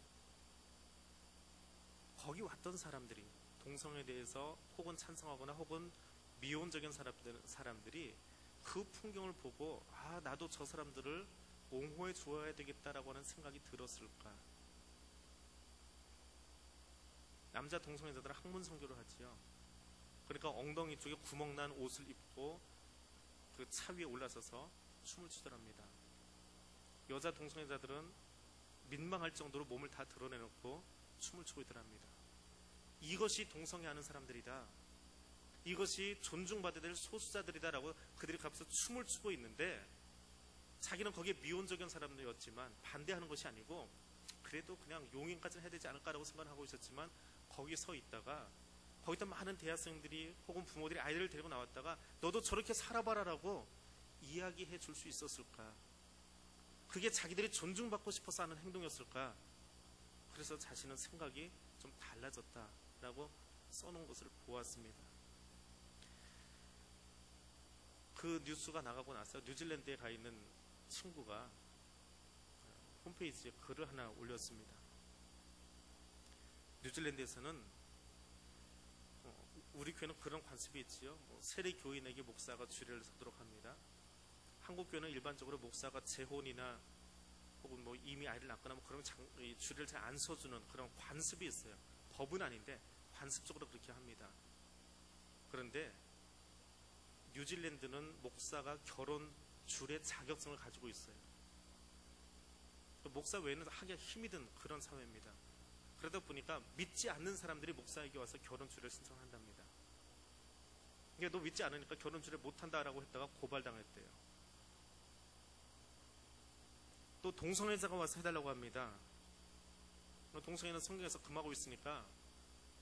Speaker 1: 거기 왔던 사람들이 동성애에 대해서 혹은 찬성하거나 혹은 미온적인 사람들이 그 풍경을 보고 나도 저 사람들을 옹호해 주어야 되겠다라고 하는 생각이 들었을까. 남자 동성애자들은 학문 선교를 하지요. 그러니까 엉덩이 쪽에 구멍난 옷을 입고 그 차 위에 올라서서 춤을 추더랍니다. 여자 동성애자들은 민망할 정도로 몸을 다 드러내놓고 춤을 추고 있더랍니다. 이것이 동성애하는 사람들이다, 이것이 존중받아야 될 소수자들이다라고 그들이 가서 춤을 추고 있는데, 자기는 거기에 미온적인 사람들이었지만 반대하는 것이 아니고 그래도 그냥 용인까지는 해야 되지 않을까라고 생각하고 있었지만, 거기 서 있다가 거기다 많은 대학생들이 혹은 부모들이 아이들을 데리고 나왔다가 너도 저렇게 살아봐라라고 이야기해 줄 수 있었을까? 그게 자기들이 존중받고 싶어서 하는 행동이었을까? 그래서 자신은 생각이 좀 달라졌다라고 써놓은 것을 보았습니다. 그 뉴스가 나가고 나서 뉴질랜드에 가 있는 친구가 홈페이지에 글을 하나 올렸습니다. 뉴질랜드에서는 우리 교회는 그런 관습이 있지요. 세례 교인에게 목사가 주례를 서도록 합니다. 한국 교회는 일반적으로 목사가 재혼이나 혹은 이미 아이를 낳거나 그런 주례를 잘 안 서주는 그런 관습이 있어요. 법은 아닌데 관습적으로 그렇게 합니다. 그런데 뉴질랜드는 목사가 결혼 주례 자격증을 가지고 있어요. 목사 외에는 하기가 힘이 든 그런 사회입니다. 그러다 보니까 믿지 않는 사람들이 목사에게 와서 결혼 주례를 신청한답니다. 그러니까 너 믿지 않으니까 결혼 주례 못한다라고 했다가 고발당했대요. 또 동성애자가 와서 해달라고 합니다. 동성애는 성경에서 금하고 있으니까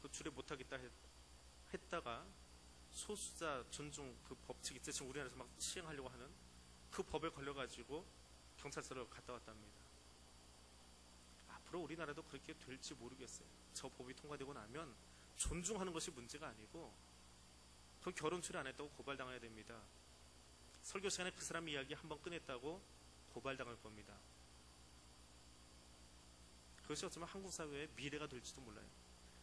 Speaker 1: 그 주례 못하겠다 했다가 소수자 존중 그 법칙 있죠. 지금 우리나라에서 막 시행하려고 하는 그 법에 걸려가지고 경찰서를 갔다 왔답니다. 앞으로 우리나라도 그렇게 될지 모르겠어요. 저 법이 통과되고 나면 존중하는 것이 문제가 아니고 그 결혼 주례 안 했다고 고발당해야 됩니다. 설교 시간에 그 사람 이야기 한번 꺼냈다고 고발당할 겁니다. 그것이 어쩌면 한국 사회의 미래가 될지도 몰라요.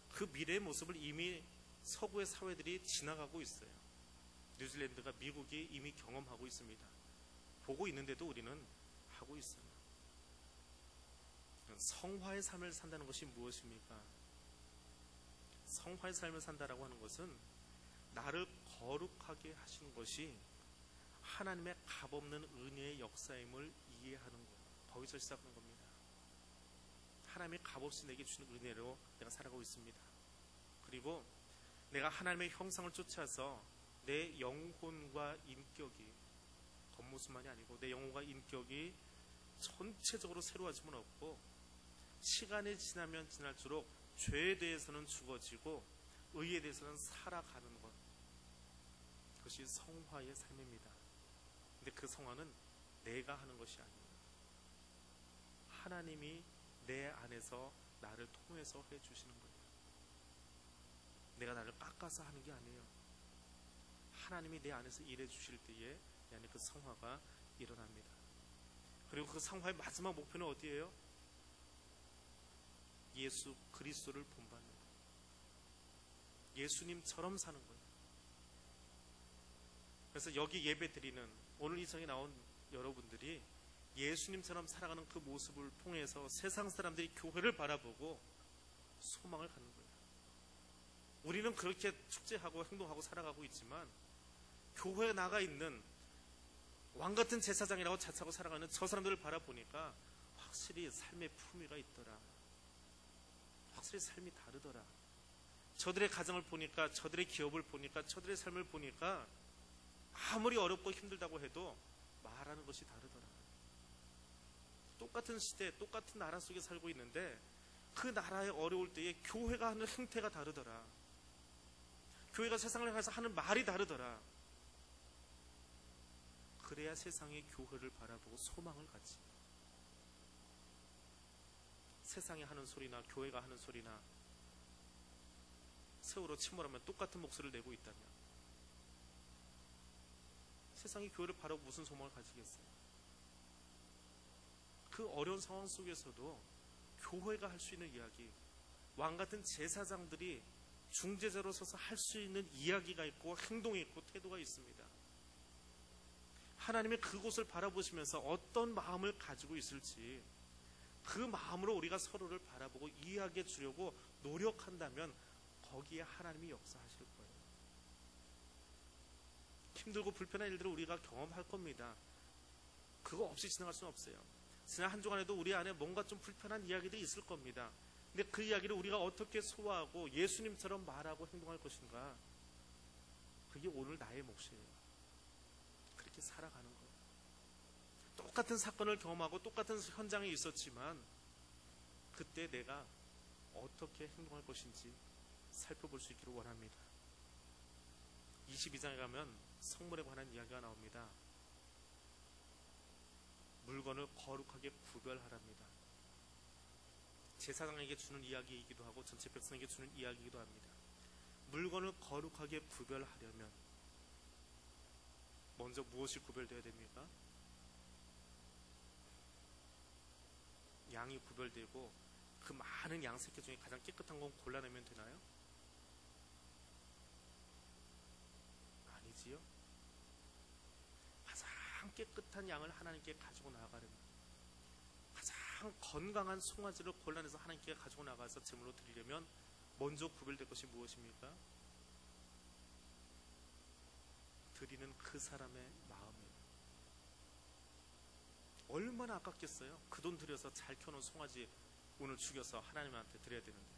Speaker 1: 그 미래의 모습을 이미 서구의 사회들이 지나가고 있어요. 뉴질랜드가 미국이 이미 경험하고 있습니다. 보고 있는데도 우리는 하고 있어요. 성화의 삶을 산다는 것이 무엇입니까? 성화의 삶을 산다라고 하는 것은 나를 거룩하게 하시는 것이 하나님의 값없는 은혜의 역사임을 이해하는 것. 거기서 시작하는 겁니다. 하나님의 값없이 내게 주는 은혜로 내가 살아가고 있습니다. 그리고 내가 하나님의 형상을 쫓아서 내 영혼과 인격이 겉모습만이 아니고 내 영혼과 인격이 전체적으로 새로워짐은 없고 시간이 지나면 지날수록 죄에 대해서는 죽어지고 의에 대해서는 살아가는 것. 그것이 성화의 삶입니다. 근데 그 성화는 내가 하는 것이 아니에요. 하나님이 내 안에서 나를 통해서 해주시는 거예요. 내가 나를 깎아서 하는 게 아니에요. 하나님이 내 안에서 일해 주실 때에 내 안에 그 성화가 일어납니다. 그리고 그 성화의 마지막 목표는 어디예요? 예수 그리스도를 본받는 것. 예수님처럼 사는 거예요. 그래서 여기 예배 드리는 오늘 이 성에 나온 여러분들이 예수님처럼 살아가는 그 모습을 통해서 세상 사람들이 교회를 바라보고 소망을 갖는 거예요. 우리는 그렇게 축제하고 행동하고 살아가고 있지만 교회에 나가 있는 왕같은 제사장이라고 자처하고 살아가는 저 사람들을 바라보니까 확실히 삶의 품위가 있더라. 확실히 삶이 다르더라. 저들의 가정을 보니까, 저들의 기업을 보니까, 저들의 삶을 보니까 아무리 어렵고 힘들다고 해도 말하는 것이 다르더라. 똑같은 시대, 똑같은 나라 속에 살고 있는데 그 나라의 어려울 때에 교회가 하는 행태가 다르더라. 교회가 세상을 향해서 하는 말이 다르더라. 그래야 세상의 교회를 바라보고 소망을 갖지. 세상이 하는 소리나 교회가 하는 소리나 세월호 침몰하면 똑같은 목소리를 내고 있다면 세상이 교회를 바라보고 무슨 소망을 가지겠어요? 그 어려운 상황 속에서도 교회가 할 수 있는 이야기, 왕같은 제사장들이 중재자로 서서 할 수 있는 이야기가 있고 행동이 있고 태도가 있습니다. 하나님의 그곳을 바라보시면서 어떤 마음을 가지고 있을지 그 마음으로 우리가 서로를 바라보고 이해하게 주려고 노력한다면 거기에 하나님이 역사하실 거예요. 힘들고 불편한 일들을 우리가 경험할 겁니다. 그거 없이 지나갈 수는 없어요. 지난 한 주간에도 우리 안에 뭔가 좀 불편한 이야기들이 있을 겁니다. 근데 그 이야기를 우리가 어떻게 소화하고 예수님처럼 말하고 행동할 것인가, 그게 오늘 나의 몫이에요. 그렇게 살아가는 거예요. 똑같은 사건을 경험하고 똑같은 현장에 있었지만 그때 내가 어떻게 행동할 것인지 살펴볼 수 있기를 원합니다. 22장에 가면 성물에 관한 이야기가 나옵니다. 물건을 거룩하게 구별하랍니다. 제사장에게 주는 이야기이기도 하고 전체 백성에게 주는 이야기이기도 합니다. 물건을 거룩하게 구별하려면 먼저 무엇이 구별되어야 됩니까? 양이 구별되고 그 많은 양 새끼 중에 가장 깨끗한 건 골라내면 되나요? 아니지요. 가장 깨끗한 양을 하나님께 가지고 나아가려면, 가장 건강한 송아지를 골라내서 하나님께 가지고 나가서 제물로 드리려면 먼저 구별될 것이 무엇입니까? 드리는 그 사람의 마음이에요. 얼마나 아깝겠어요? 그 돈 들여서 잘 켜놓은 송아지 오늘 죽여서 하나님한테 드려야 되는데,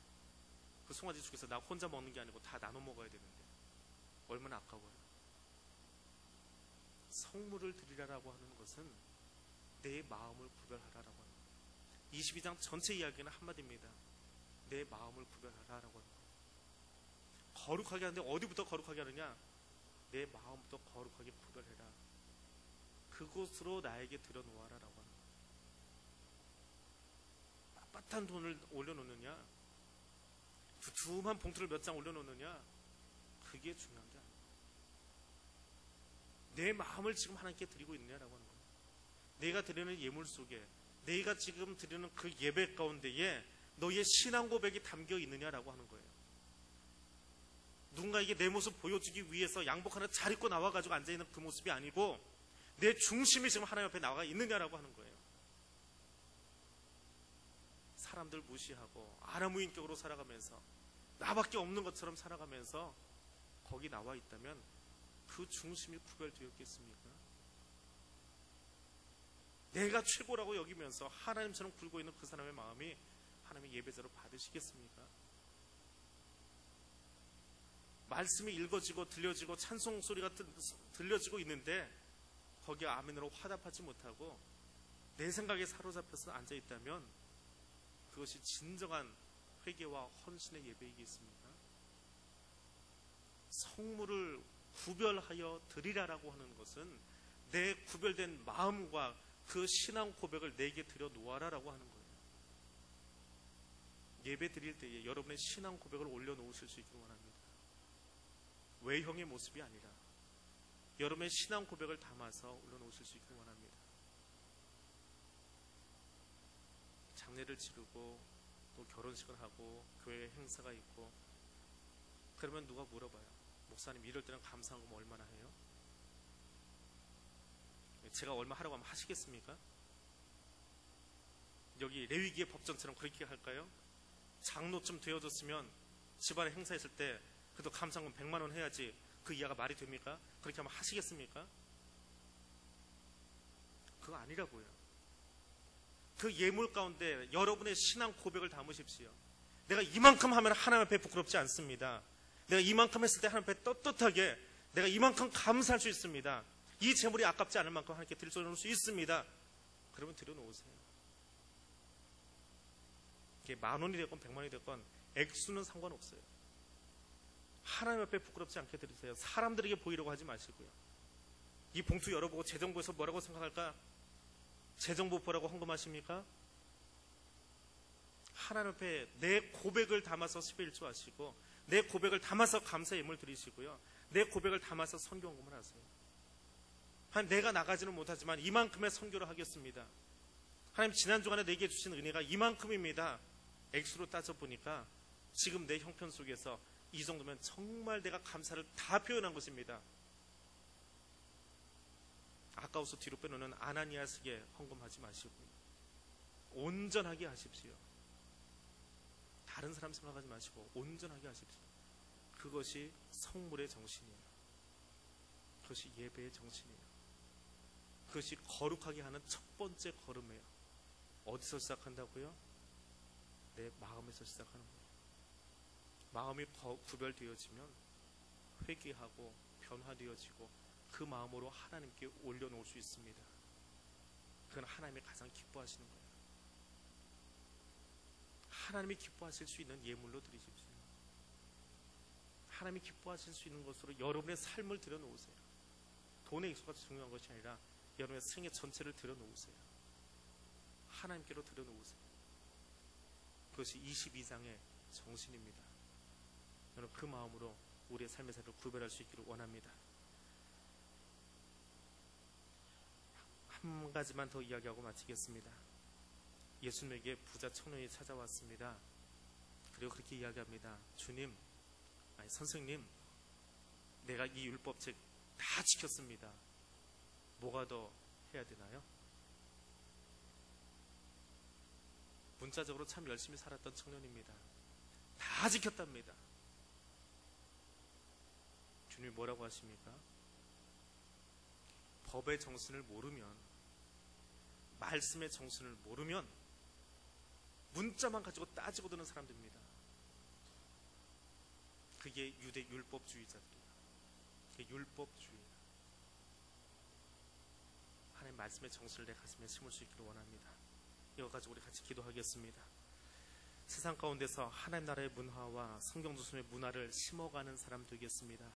Speaker 1: 그 송아지 죽여서 나 혼자 먹는 게 아니고 다 나눠 먹어야 되는데 얼마나 아까워요. 성물을 드리라라고 하는 것은 내 마음을 구별하라라고 하는 거예요. 22장 전체 이야기는 한마디입니다. 내 마음을 구별하라라고 하는 거예요. 거룩하게 하는데 어디부터 거룩하게 하느냐? 내 마음부터 거룩하게 구별해라. 그곳으로 나에게 들여놓아라라고 하는 거예요. 빳빳한 돈을 올려놓느냐, 두툼한 봉투를 몇 장 올려놓느냐, 그게 중요한 게 아니에요. 내 마음을 지금 하나님께 드리고 있느냐라고 하는 거예요. 내가 드리는 예물 속에, 내가 지금 드리는 그 예배 가운데에 너의 신앙 고백이 담겨 있느냐라고 하는 거예요. 누군가에게 내 모습 보여주기 위해서 양복 하나 잘 입고 나와가지고 앉아있는 그 모습이 아니고 내 중심이 지금 하나님 앞에 나와 있느냐라고 하는 거예요. 사람들 무시하고 아나무인격으로 살아가면서 나밖에 없는 것처럼 살아가면서 거기 나와 있다면 그 중심이 구별되었겠습니까? 내가 최고라고 여기면서 하나님처럼 굴고 있는 그 사람의 마음이 하나님의 예배자로 받으시겠습니까? 말씀이 읽어지고 들려지고 찬송 소리가 들려지고 있는데 거기에 아멘으로 화답하지 못하고 내 생각에 사로잡혀서 앉아있다면 그것이 진정한 회개와 헌신의 예배이겠습니까? 성물을 구별하여 드리라라고 하는 것은 내 구별된 마음과 그 신앙 고백을 내게 들여놓아라라고 하는 거예요. 예배 드릴 때에 여러분의 신앙 고백을 올려놓으실 수 있기를 원합니다. 외형의 모습이 아니라 여러분의 신앙 고백을 담아서 올려놓으실 수 있기를 원합니다. 장례를 치르고 또 결혼식을 하고 교회 행사가 있고 그러면 누가 물어봐요. 목사님 이럴 때는 감사한 거 얼마나 해요? 제가 얼마 하라고 하면 하시겠습니까? 여기 레위기의 법전처럼 그렇게 할까요? 장로쯤 되어졌으면 집안에 행사 있을 때 그래도 감사금 100만 원 해야지 그 이하가 말이 됩니까? 그렇게 하면 하시겠습니까? 그거 아니라고요. 그 예물 가운데 여러분의 신앙 고백을 담으십시오. 내가 이만큼 하면 하나님 앞에 부끄럽지 않습니다. 내가 이만큼 했을 때 하나님 앞에 떳떳하게 내가 이만큼 감사할 수 있습니다. 이 재물이 아깝지 않을 만큼 하나님께 드릴 수 있습니다. 그러면 들여놓으세요. 이게 10,000원이 됐건 100만원이 됐건 액수는 상관없어요. 하나님 앞에 부끄럽지 않게 드리세요. 사람들에게 보이려고 하지 마시고요. 이 봉투 열어보고 재정부에서 뭐라고 생각할까? 재정부포라고 헌금하십니까? 하나님 앞에 내 고백을 담아서 10일 일조하시고 내 고백을 담아서 감사 예물 드리시고요. 내 고백을 담아서 선교 헌금을 하세요. 내가 나가지는 못하지만 이만큼의 선교를 하겠습니다. 하나님 지난 주간에 내게 주신 은혜가 이만큼입니다. 액수로 따져보니까 지금 내 형편 속에서 이 정도면 정말 내가 감사를 다 표현한 것입니다. 아까워서 뒤로 빼놓는 아나니아스에게 헌금하지 마시고 온전하게 하십시오. 다른 사람 생각하지 마시고 온전하게 하십시오. 그것이 성물의 정신이에요. 그것이 예배의 정신이에요. 그것이 거룩하게 하는 첫 번째 걸음이에요. 어디서 시작한다고요? 내 마음에서 시작하는 거예요. 마음이 구별되어지면 회개하고 변화되어지고 그 마음으로 하나님께 올려놓을 수 있습니다. 그건 하나님이 가장 기뻐하시는 거예요. 하나님이 기뻐하실 수 있는 예물로 드리십시오. 하나님이 기뻐하실 수 있는 것으로 여러분의 삶을 들여놓으세요. 돈의 액수가 중요한 것이 아니라 여러분의 생애 전체를 들여놓으세요. 하나님께로 들여놓으세요. 그것이 22장의 정신입니다. 저는 그 마음으로 우리의 삶의 삶을 구별할 수 있기를 원합니다. 한 가지만 더 이야기하고 마치겠습니다. 예수님에게 부자 청년이 찾아왔습니다. 그리고 그렇게 이야기합니다. 주님, 아니 선생님, 내가 이 율법책 다 지켰습니다. 뭐가 더 해야 되나요? 문자적으로 참 열심히 살았던 청년입니다. 다 지켰답니다. 주님이 뭐라고 하십니까? 법의 정신을 모르면, 말씀의 정신을 모르면 문자만 가지고 따지고 드는 사람들입니다. 그게 유대 율법주의자들이에요. 그게 율법주의예요. 하나님 말씀의 정신을 내 가슴에 심을 수 있기를 원합니다. 이거 가지고 우리 같이 기도하겠습니다. 세상 가운데서 하나님 나라의 문화와 성경 중심의 문화를 심어가는 사람 되겠습니다.